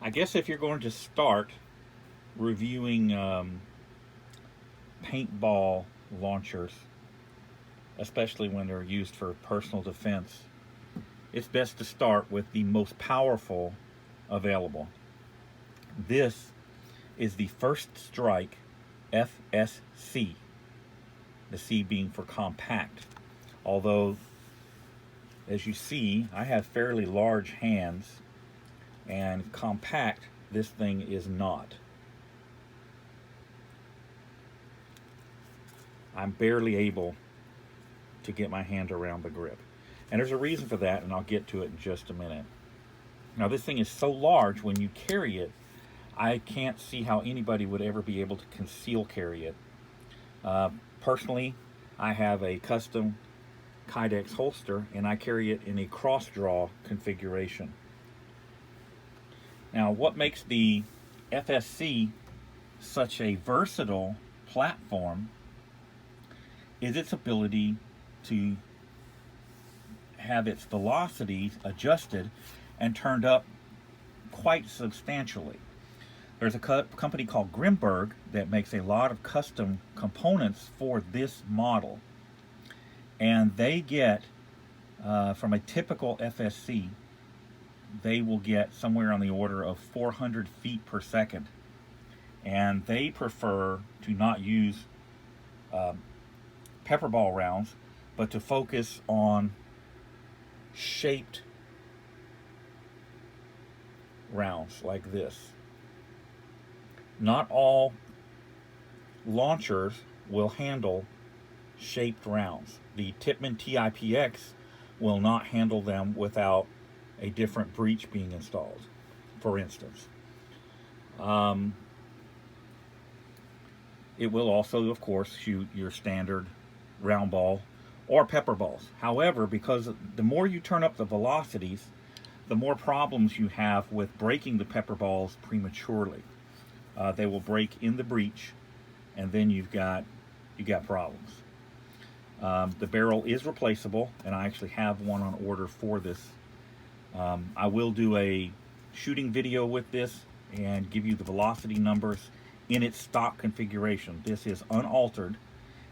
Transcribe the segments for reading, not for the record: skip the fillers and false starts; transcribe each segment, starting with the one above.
I guess if you're going to start reviewing paintball launchers, especially when they're used for personal defense, it's best to start with the most powerful available. This is the First Strike FSC, the C being for compact. Although, as you see, I have fairly large hands, and compact, this thing is not. I'm barely able to get my hand around the grip. And there's a reason for that, and I'll get to it in just a minute. Now, this thing is so large, when you carry it, I can't see how anybody would ever be able to conceal carry it. Personally, I have a custom Kydex holster, and I carry it in a cross-draw configuration. Now, what makes the FSC such a versatile platform is its ability to have its velocities adjusted and turned up quite substantially. There's a company called Grimberg that makes a lot of custom components for this model, and they get from a typical FSC, they will get somewhere on the order of 400 feet per second, and they prefer to not use pepper ball rounds, but to focus on shaped rounds like this. Not all launchers will handle shaped rounds. The Tippmann TIPX will not handle them without a different breech being installed, for instance. It will also, of course, shoot your standard round ball or pepper balls. However, because the more you turn up the velocities, the more problems you have with breaking the pepper balls prematurely. They will break in the breech, and then you got problems. The barrel is replaceable, and I actually have one on order for this. I will do a shooting video with this and give you the velocity numbers in its stock configuration. This is unaltered,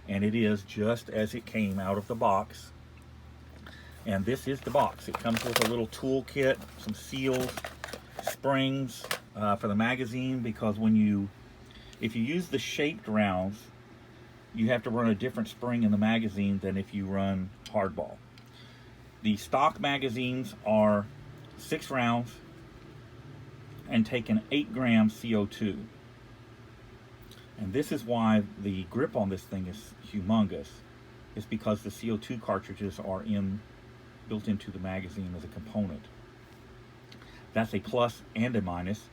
and it is just as it came out of the box. And this is the box. It comes with a little tool kit, some seals, springs for the magazine, because if you use the shaped rounds, you have to run a different spring in the magazine than if you run hardball. The stock magazines are 6 rounds and take an 8-gram CO2. And this is why the grip on this thing is humongous. It's because the CO2 cartridges are built into the magazine as a component. That's a plus and a minus.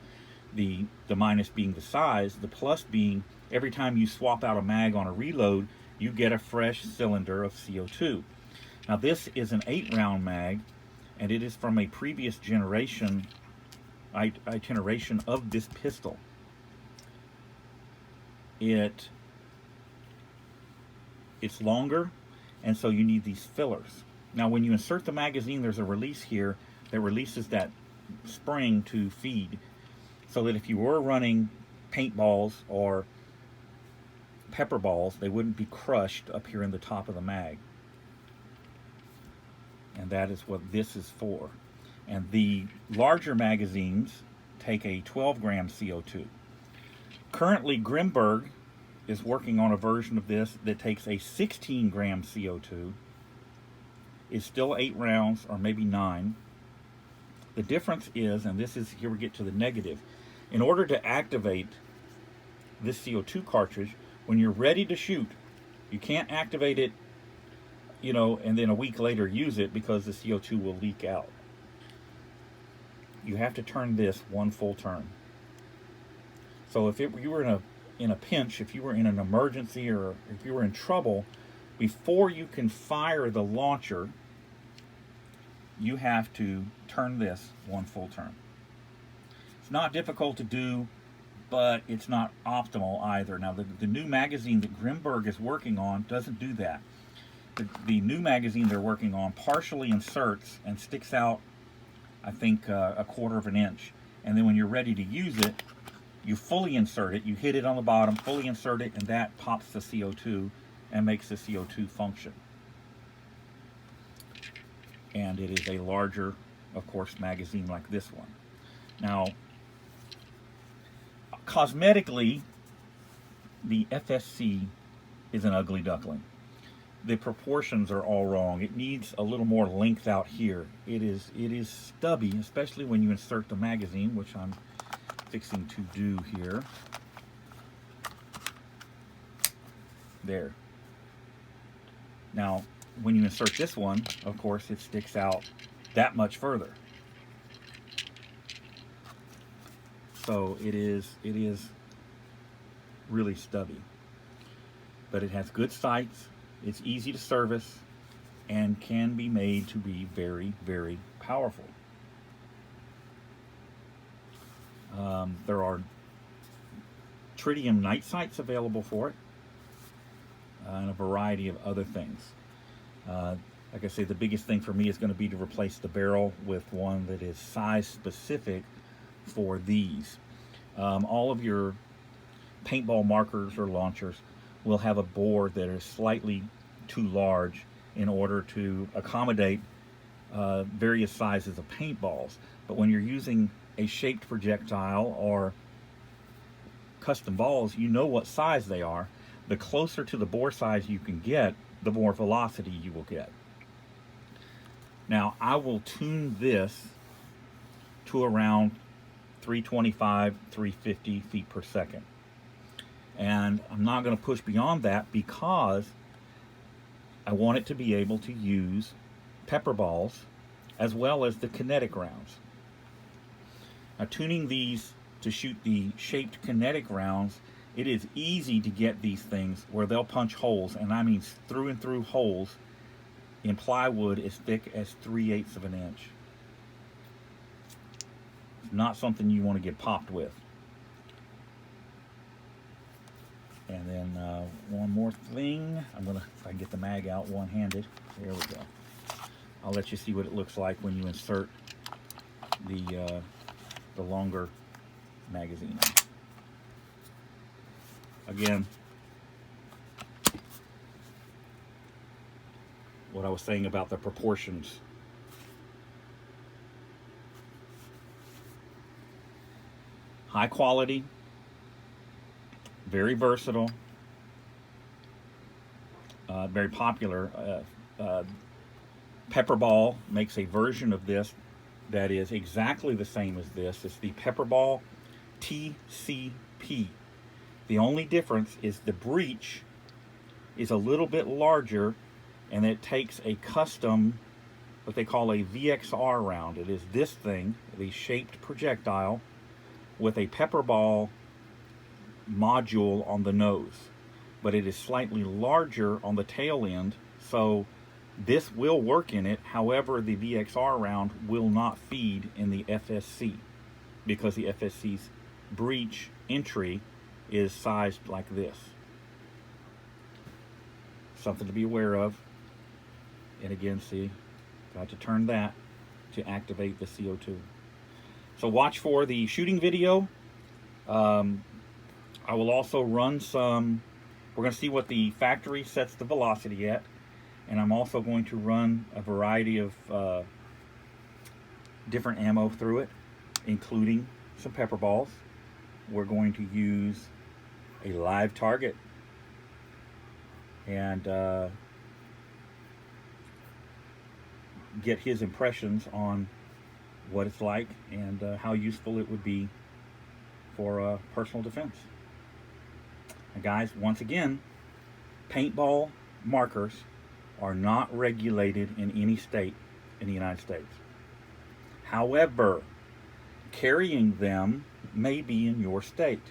The minus being the size, the plus being every time you swap out a mag on a reload, you get a fresh cylinder of CO2. Now, this is an 8-round mag, and it is from a previous iteration of this pistol. It's longer, and so you need these fillers. Now, when you insert the magazine, there's a release here that releases that spring to feed, so that if you were running paintballs or pepper balls, they wouldn't be crushed up here in the top of the mag. And that is what this is for. And the larger magazines take a 12-gram CO2. Currently, Grimberg is working on a version of this that takes a 16-gram CO2. It's still 8 rounds, or maybe 9. The difference is, and this is, here we get to the negative, in order to activate this CO2 cartridge, when you're ready to shoot, you can't activate it, and then a week later use it, because the CO2 will leak out. You have to turn this one full turn. So if you were in a pinch, if you were in an emergency, or if you were in trouble, before you can fire the launcher, you have to turn this one full turn. It's not difficult to do, but it's not optimal either. Now, the new magazine that Grimberg is working on doesn't do that. The new magazine they're working on partially inserts and sticks out, I think, a quarter of an inch. And then when you're ready to use it, you fully insert it, you hit it on the bottom, fully insert it, and that pops the CO2 and makes the CO2 function. And it is a larger, of course, magazine like this one. Now, cosmetically, the FSC is an ugly duckling. The proportions are all wrong. It needs a little more length out here. It is stubby, especially when you insert the magazine, which I'm fixing to do here. There. Now, when you insert this one, of course, it sticks out that much further. So it is really stubby. But it has good sights, it's easy to service, and can be made to be very, very powerful. There are tritium night sights available for it, and a variety of other things. Like I say, the biggest thing for me is going to be to replace the barrel with one that is size specific for these. All of your paintball markers or launchers will have a bore that is slightly too large in order to accommodate various sizes of paintballs. But when you're using a shaped projectile or custom balls, you know what size they are. The closer to the bore size you can get, the more velocity you will get. Now, I will tune this to around 325, 350 feet per second. And I'm not going to push beyond that because I want it to be able to use pepper balls as well as the kinetic rounds. Now, tuning these to shoot the shaped kinetic rounds, it is easy to get these things where they'll punch holes, and I mean through and through holes in plywood as thick as 3/8 of an inch. Not something you want to get popped with. And then one more thing. If I can get the mag out one-handed. There we go. I'll let you see what it looks like when you insert the longer magazine. Again, what I was saying about the proportions. High quality, very versatile, very popular. Pepperball makes a version of this that is exactly the same as this. It's the Pepperball TCP. The only difference is the breech is a little bit larger, and it takes a custom, what they call a VXR round. It is this thing, the shaped projectile, with a Pepperball module on the nose, but it is slightly larger on the tail end, so this will work in it. However, the VXR round will not feed in the FSC because the FSC's breech entry is sized like this. Something to be aware of. And again, see, got to turn that to activate the CO2. So watch for the shooting video. I will also run some, we're going to see what the factory sets the velocity at. And I'm also going to run a variety of different ammo through it, including some pepper balls. We're going to use a live target and get his impressions on what it's like and how useful it would be for personal defense. And guys, once again, paintball markers are not regulated in any state in the United States. However, carrying them may be in your state.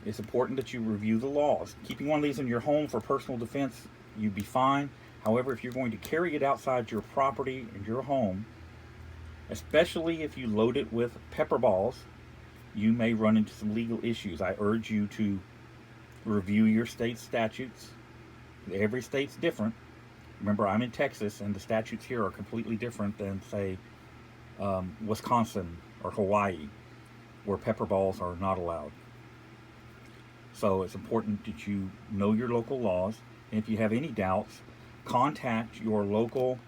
It's important that you review the laws. Keeping one of these in your home for personal defense, you'd be fine. However, if you're going to carry it outside your property and your home, especially if you load it with pepper balls, you may run into some legal issues. I urge you to review your state statutes. Every state's different. Remember, I'm in Texas, and the statutes here are completely different than, say, Wisconsin or Hawaii, where pepper balls are not allowed. So it's important that you know your local laws. And if you have any doubts, contact your local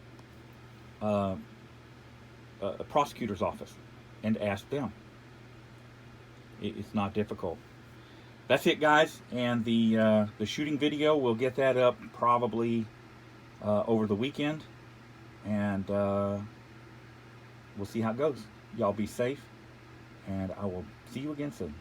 prosecutor's office and ask them. It's not difficult. That's it, guys. And the shooting video, we'll get that up probably over the weekend. And we'll see how it goes. Y'all be safe. And I will see you again soon.